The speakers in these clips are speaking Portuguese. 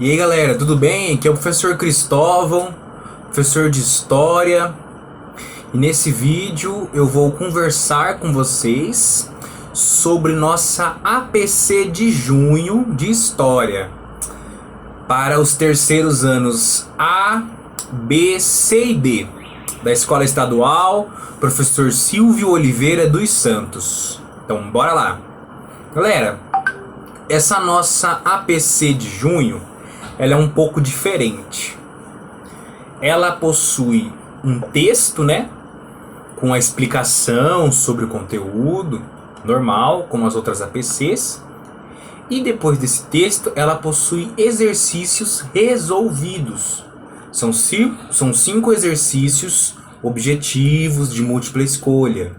E aí galera, tudo bem? Aqui é o professor Cristóvão, professor de História. E nesse vídeo eu vou conversar com vocês sobre nossa APC de junho de História para os terceiros anos A, B, C e D da Escola Estadual Professor Silvio Oliveira dos Santos. Então bora lá. Galera, essa nossa APC de junho ela é um pouco diferente. Ela possui um texto, né, com a explicação sobre o conteúdo, normal, como as outras APCs. E depois desse texto, ela possui exercícios resolvidos. São 5 exercícios objetivos de múltipla escolha,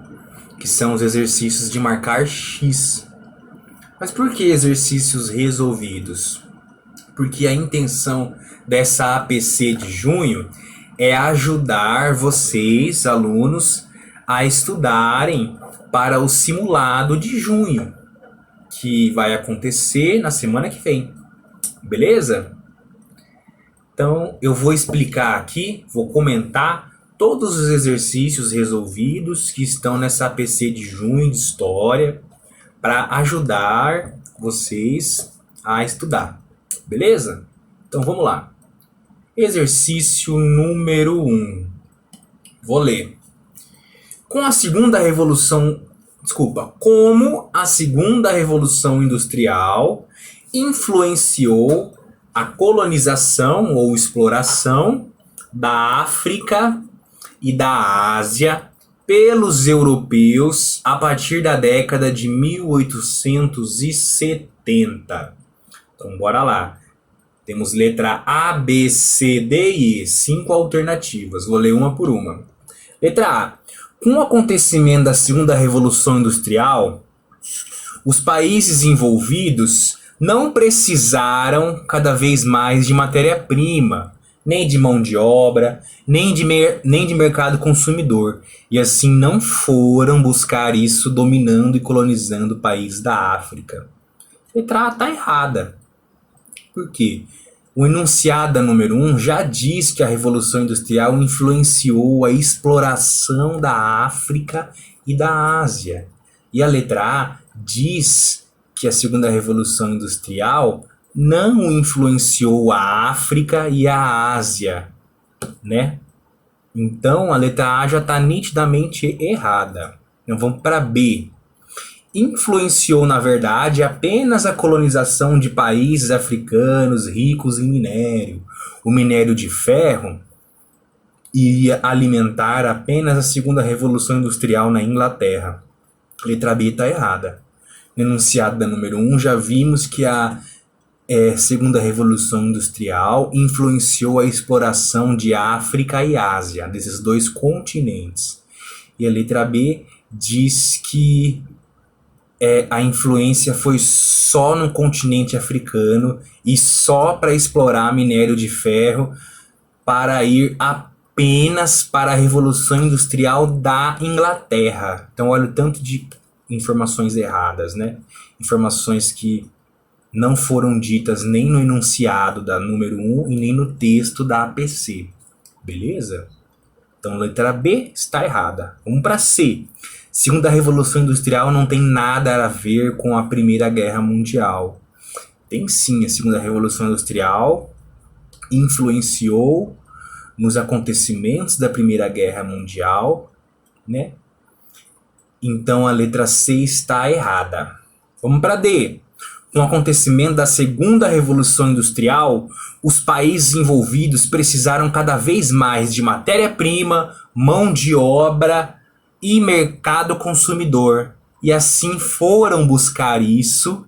que são os exercícios de marcar X. Mas por que exercícios resolvidos? Porque a intenção dessa APC de junho é ajudar vocês, alunos, a estudarem para o simulado de junho, que vai acontecer na semana que vem. Beleza? Então, eu vou explicar aqui, vou comentar todos os exercícios resolvidos que estão nessa APC de junho de História para ajudar vocês a estudar. Beleza? Então vamos lá. Exercício número 1. Vou ler. Como a segunda revolução industrial influenciou a colonização ou exploração da África e da Ásia pelos europeus a partir da década de 1870. Então, bora lá. Temos letra A, B, C, D e E. 5 alternativas. Vou ler uma por uma. Letra A. Com o acontecimento da Segunda Revolução Industrial, os países envolvidos não precisaram cada vez mais de matéria-prima, nem de mão de obra, nem de mercado consumidor. E assim não foram buscar isso dominando e colonizando países da África. Letra A está errada. Por quê? O enunciado número 1 já diz que a Revolução Industrial influenciou a exploração da África e da Ásia. E a letra A diz que a Segunda Revolução Industrial não influenciou a África e a Ásia, né? Então a letra A já está nitidamente errada. Então vamos para B. Influenciou, na verdade, apenas a colonização de países africanos ricos em minério. O minério de ferro iria alimentar apenas a segunda revolução industrial na Inglaterra. Letra B está errada. No enunciado da número 1, já vimos que a segunda revolução industrial influenciou a exploração de África e Ásia, desses dois continentes. E a letra B diz que a influência foi só no continente africano e só para explorar minério de ferro para ir apenas para a Revolução Industrial da Inglaterra. Então olha o tanto de informações erradas, né? Informações que não foram ditas nem no enunciado da número 1 e nem no texto da APC. Beleza? Então a letra B está errada. Vamos para C. Segunda Revolução Industrial não tem nada a ver com a Primeira Guerra Mundial. Tem sim, a Segunda Revolução Industrial influenciou nos acontecimentos da Primeira Guerra Mundial, né? Então a letra C está errada. Vamos para D. Com o acontecimento da Segunda Revolução Industrial, os países envolvidos precisaram cada vez mais de matéria-prima, mão de obra e mercado consumidor, e assim foram buscar isso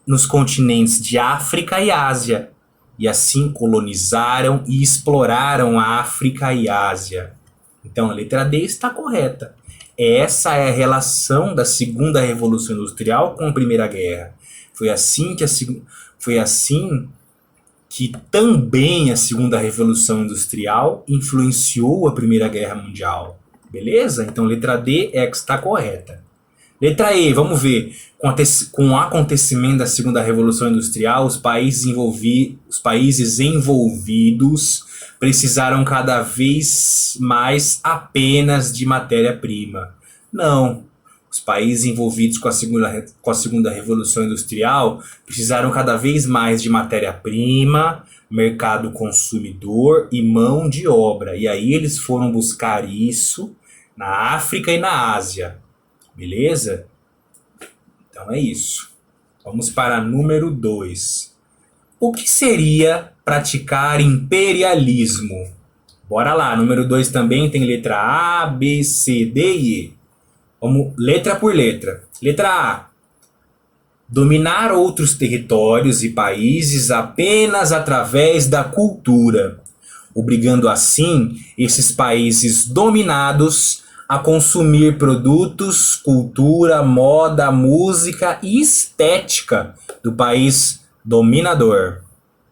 nos continentes de África e Ásia, e assim colonizaram e exploraram a África e Ásia. Então a letra D está correta. Essa é a relação da Segunda Revolução Industrial com a Primeira Guerra. Foi assim que também a Segunda Revolução Industrial influenciou a Primeira Guerra Mundial. Beleza? Então letra D é a que está correta. Letra E, vamos ver. Com o acontecimento da Segunda Revolução Industrial, os países envolvidos precisaram cada vez mais apenas de matéria-prima. Não. Os países envolvidos com a segunda Revolução Industrial precisaram cada vez mais de matéria-prima, mercado consumidor e mão de obra. E aí eles foram buscar isso na África e na Ásia. Beleza? Então é isso. Vamos para número 2. O que seria praticar imperialismo? Bora lá. Número 2 também tem letra A, B, C, D e E. Vamos letra por letra. Letra A. Dominar outros territórios e países apenas através da cultura, obrigando assim esses países dominados a consumir produtos, cultura, moda, música e estética do país dominador.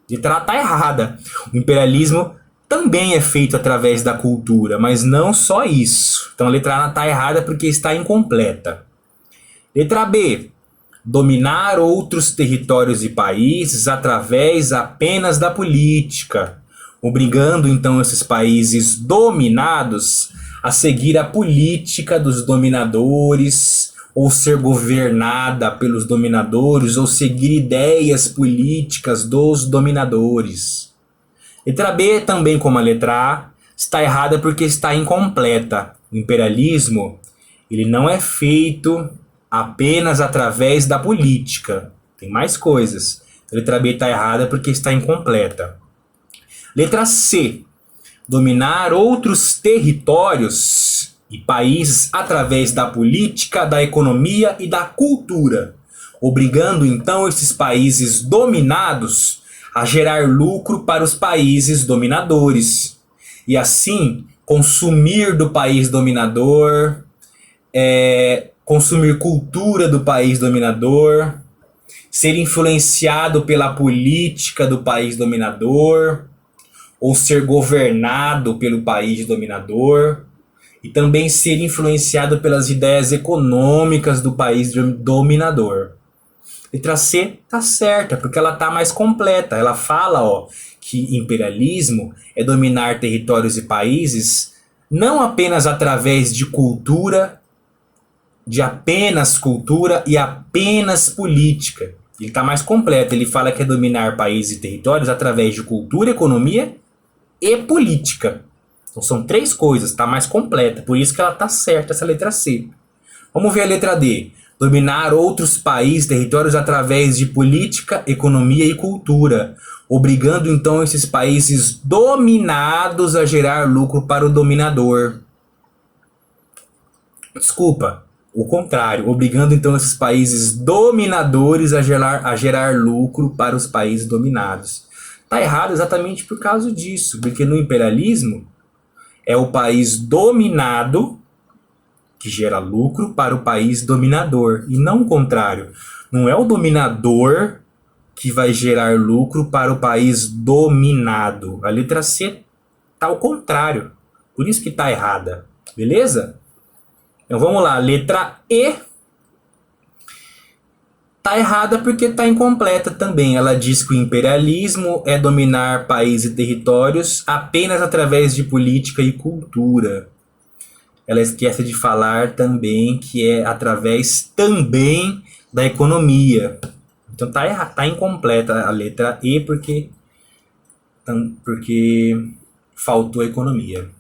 Letra A tá errada. O imperialismo também é feito através da cultura, mas não só isso. Então a letra A está errada porque está incompleta. Letra B. Dominar outros territórios e países através apenas da política, obrigando então esses países dominados a seguir a política dos dominadores, ou ser governada pelos dominadores, ou seguir ideias políticas dos dominadores. Letra B, também como a letra A, está errada porque está incompleta. O imperialismo, ele não é feito apenas através da política. Tem mais coisas. A letra B está errada porque está incompleta. Letra C, dominar outros territórios e países através da política, da economia e da cultura, obrigando então esses países dominados a gerar lucro para os países dominadores. E assim, consumir do país dominador, consumir cultura do país dominador, ser influenciado pela política do país dominador, ou ser governado pelo país dominador, e também ser influenciado pelas ideias econômicas do país dominador. Letra C tá certa, porque ela tá mais completa. Ela fala, que imperialismo é dominar territórios e países não apenas através de cultura, de apenas cultura e apenas política. Ele tá mais completo. Ele fala que é dominar países e territórios através de cultura, economia e política. Então são 3 coisas, tá mais completa. Por isso que ela tá certa, essa letra C. Vamos ver a letra D. Dominar outros países, territórios através de política, economia e cultura, obrigando então esses países dominados a gerar lucro para o dominador. Desculpa, o contrário, obrigando então esses países dominadores a gerar lucro para os países dominados. Tá errado exatamente por causa disso, porque no imperialismo é o país dominado que gera lucro para o país dominador, e não o contrário. Não é o dominador que vai gerar lucro para o país dominado. A letra C tá ao contrário. Por isso que tá errada. Beleza? Então vamos lá. Letra E tá errada porque tá incompleta também. Ela diz que o imperialismo é dominar países e territórios apenas através de política e cultura. Ela esquece de falar também que é através também da economia. Então tá incompleta a letra E porque faltou a economia.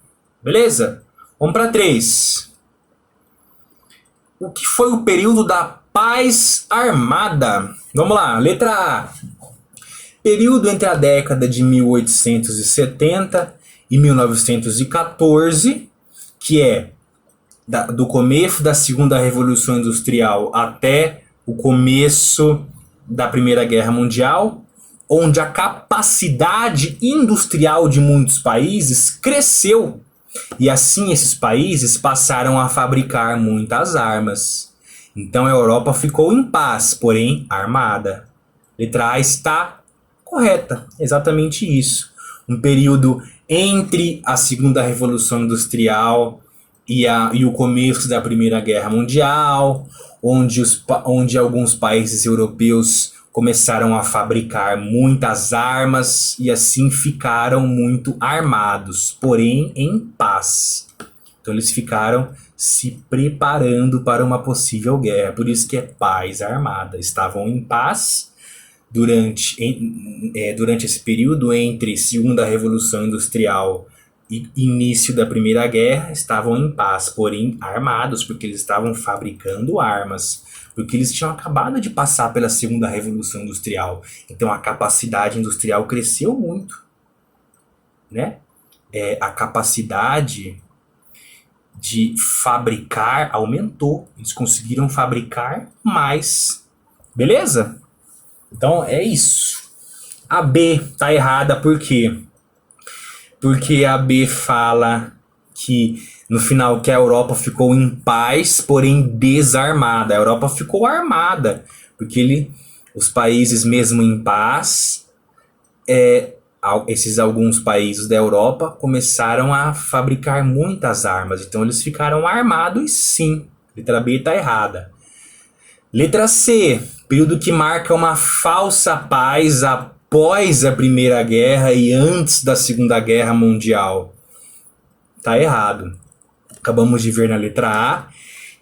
Beleza? Vamos para 3. O que foi o período da paz armada? Vamos lá, letra A. Período entre a década de 1870 e 1914, que é do começo da Segunda Revolução Industrial até o começo da Primeira Guerra Mundial, onde a capacidade industrial de muitos países cresceu. E assim esses países passaram a fabricar muitas armas. Então a Europa ficou em paz, porém armada. Letra A está correta, exatamente isso. Um período entre a Segunda Revolução Industrial e o começo da Primeira Guerra Mundial, onde alguns países europeus começaram a fabricar muitas armas e assim ficaram muito armados, porém em paz. Então eles ficaram se preparando para uma possível guerra, por isso que é paz armada. Estavam em paz durante esse período entre Segunda Revolução Industrial e início da Primeira Guerra, estavam em paz, porém armados, porque eles estavam fabricando armas, porque eles tinham acabado de passar pela Segunda Revolução Industrial. Então a capacidade industrial cresceu muito, né? A capacidade de fabricar aumentou. Eles conseguiram fabricar mais. Beleza? Então é isso. A B tá errada por quê? Porque a B fala que no final que a Europa ficou em paz, porém desarmada. A Europa ficou armada, porque os países mesmo em paz, esses alguns países da Europa começaram a fabricar muitas armas. Então eles ficaram armados sim. Letra B está errada. Letra C, período que marca uma falsa paz após a Primeira Guerra e antes da Segunda Guerra Mundial. Está errado. Acabamos de ver na letra A,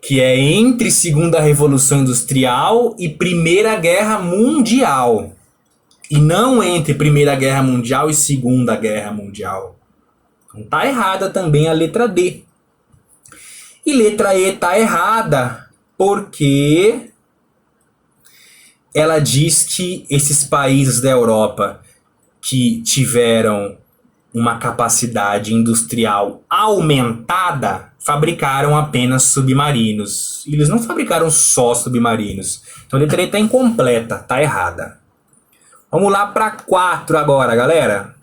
que é entre Segunda Revolução Industrial e Primeira Guerra Mundial. E não entre Primeira Guerra Mundial e Segunda Guerra Mundial. Então tá errada também a letra D. E letra E tá errada porque ela diz que esses países da Europa que tiveram uma capacidade industrial aumentada fabricaram apenas submarinos. E eles não fabricaram só submarinos. Então a letra E tá incompleta, tá errada. Vamos lá para 4 agora, galera.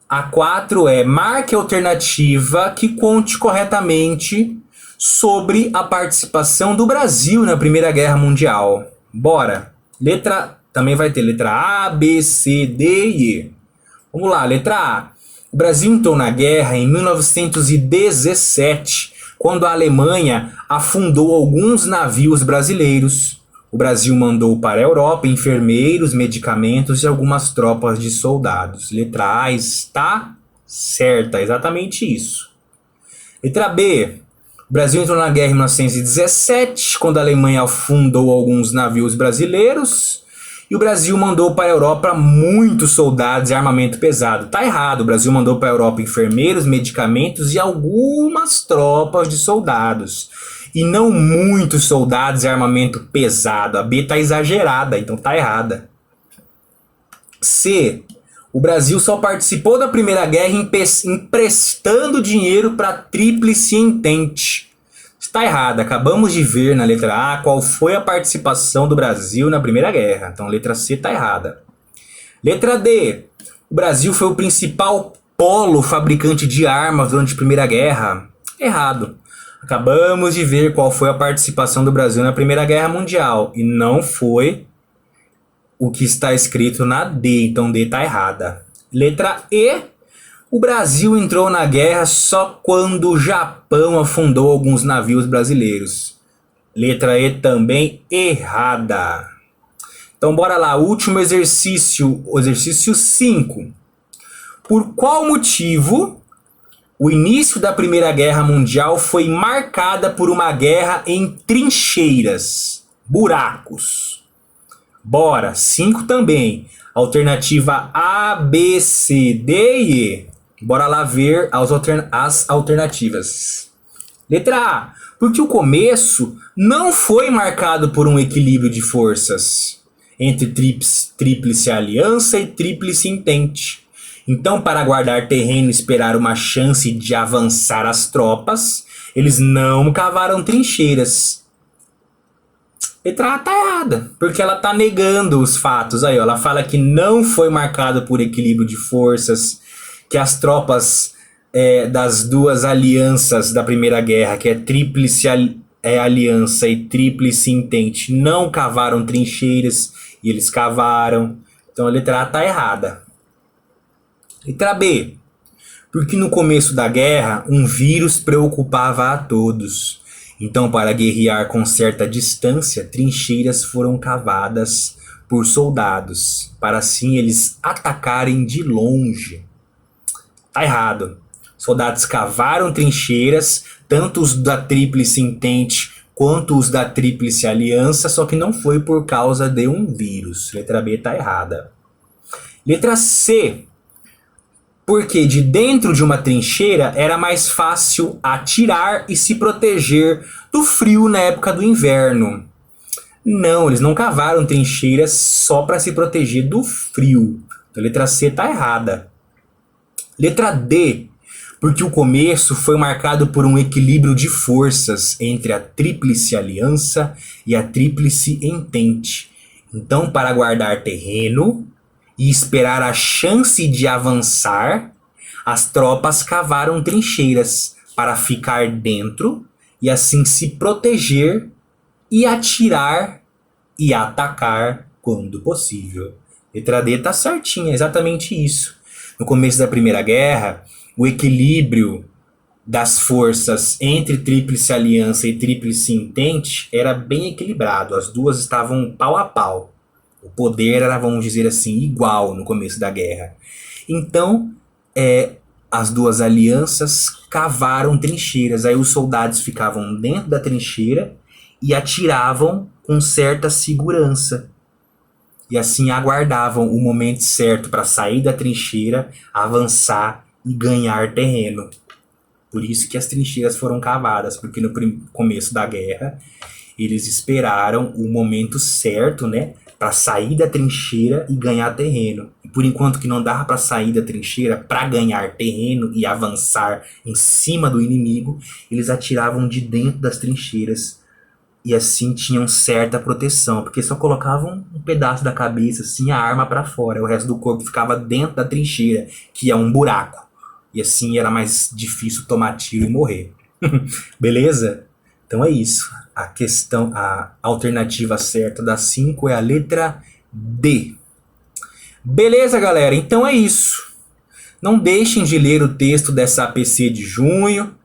A 4 é: marque a alternativa que conte corretamente sobre a participação do Brasil na Primeira Guerra Mundial. Bora. Também vai ter letra A, B, C, D e E. Vamos lá, letra A. O Brasil entrou na guerra em 1917, quando a Alemanha afundou alguns navios brasileiros. O Brasil mandou para a Europa enfermeiros, medicamentos e algumas tropas de soldados. Letra A está certa, exatamente isso. Letra B. O Brasil entrou na guerra em 1917, quando a Alemanha afundou alguns navios brasileiros. E o Brasil mandou para a Europa muitos soldados e armamento pesado. Tá errado, o Brasil mandou para a Europa enfermeiros, medicamentos e algumas tropas de soldados. E não muitos soldados e armamento pesado. A B tá exagerada, então tá errada. C. O Brasil só participou da Primeira Guerra emprestando dinheiro para a Tríplice Entente. Está errada. Acabamos de ver na letra A qual foi a participação do Brasil na Primeira Guerra. Então a letra C está errada. Letra D. O Brasil foi o principal polo fabricante de armas durante a Primeira Guerra. Errado. Acabamos de ver qual foi a participação do Brasil na Primeira Guerra Mundial. E não foi o que está escrito na D. Então D está errada. Letra E. O Brasil entrou na guerra só quando o Japão afundou alguns navios brasileiros. Letra E também errada. Então bora lá, último exercício, o exercício 5. Por qual motivo o início da Primeira Guerra Mundial foi marcada por uma guerra em trincheiras, buracos? Bora, 5 também. Alternativa A, B, C, D e E. Bora lá ver as alternativas. Letra A. Porque o começo não foi marcado por um equilíbrio de forças entre Tríplice Aliança e Tríplice Entente. Então, para guardar terreno e esperar uma chance de avançar as tropas, eles não cavaram trincheiras. Letra A tá errada, porque ela tá negando os fatos. Aí, ó, ela fala que não foi marcado por equilíbrio de forças, que as tropas das duas alianças da Primeira Guerra, que é Tríplice Aliança e Tríplice Entente, não cavaram trincheiras e eles cavaram. Então a letra A tá errada. Letra B. Porque no começo da guerra, um vírus preocupava a todos. Então, para guerrear com certa distância, trincheiras foram cavadas por soldados, para assim eles atacarem de longe. Tá errado. Soldados cavaram trincheiras, tanto os da Tríplice Entente quanto os da Tríplice Aliança, só que não foi por causa de um vírus. Letra B tá errada. Letra C. Porque de dentro de uma trincheira era mais fácil atirar e se proteger do frio na época do inverno. Não, eles não cavaram trincheiras só para se proteger do frio. Então, a letra C está errada. Letra D. Porque o começo foi marcado por um equilíbrio de forças entre a Tríplice Aliança e a Tríplice Entente. Então, para guardar terreno e esperar a chance de avançar, as tropas cavaram trincheiras para ficar dentro e assim se proteger e atirar e atacar quando possível. Letra D tá certinha, é exatamente isso. No começo da Primeira Guerra, o equilíbrio das forças entre Tríplice Aliança e Tríplice Entente era bem equilibrado. As duas estavam pau a pau. O poder era, vamos dizer assim, igual no começo da guerra. Então, as duas alianças cavaram trincheiras. Aí os soldados ficavam dentro da trincheira e atiravam com certa segurança. E assim aguardavam o momento certo para sair da trincheira, avançar e ganhar terreno. Por isso que as trincheiras foram cavadas, porque no começo da guerra eles esperaram o momento certo, né, para sair da trincheira e ganhar terreno. E por enquanto que não dava para sair da trincheira para ganhar terreno e avançar em cima do inimigo, eles atiravam de dentro das trincheiras e assim tinham certa proteção, porque só colocavam um pedaço da cabeça, assim, a arma para fora, o resto do corpo ficava dentro da trincheira, que é um buraco. E assim era mais difícil tomar tiro e morrer. Beleza? Então é isso. A alternativa certa da 5 é a letra D. Beleza, galera? Então é isso. Não deixem de ler o texto dessa APC de junho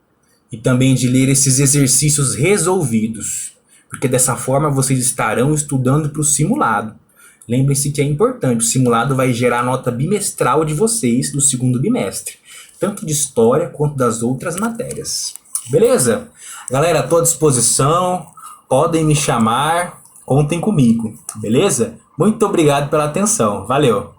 e também de ler esses exercícios resolvidos, porque dessa forma vocês estarão estudando para o simulado. Lembrem-se que é importante, o simulado vai gerar a nota bimestral de vocês do segundo bimestre, tanto de história quanto das outras matérias. Beleza? Galera, estou à disposição, podem me chamar, contem comigo, beleza? Muito obrigado pela atenção, valeu!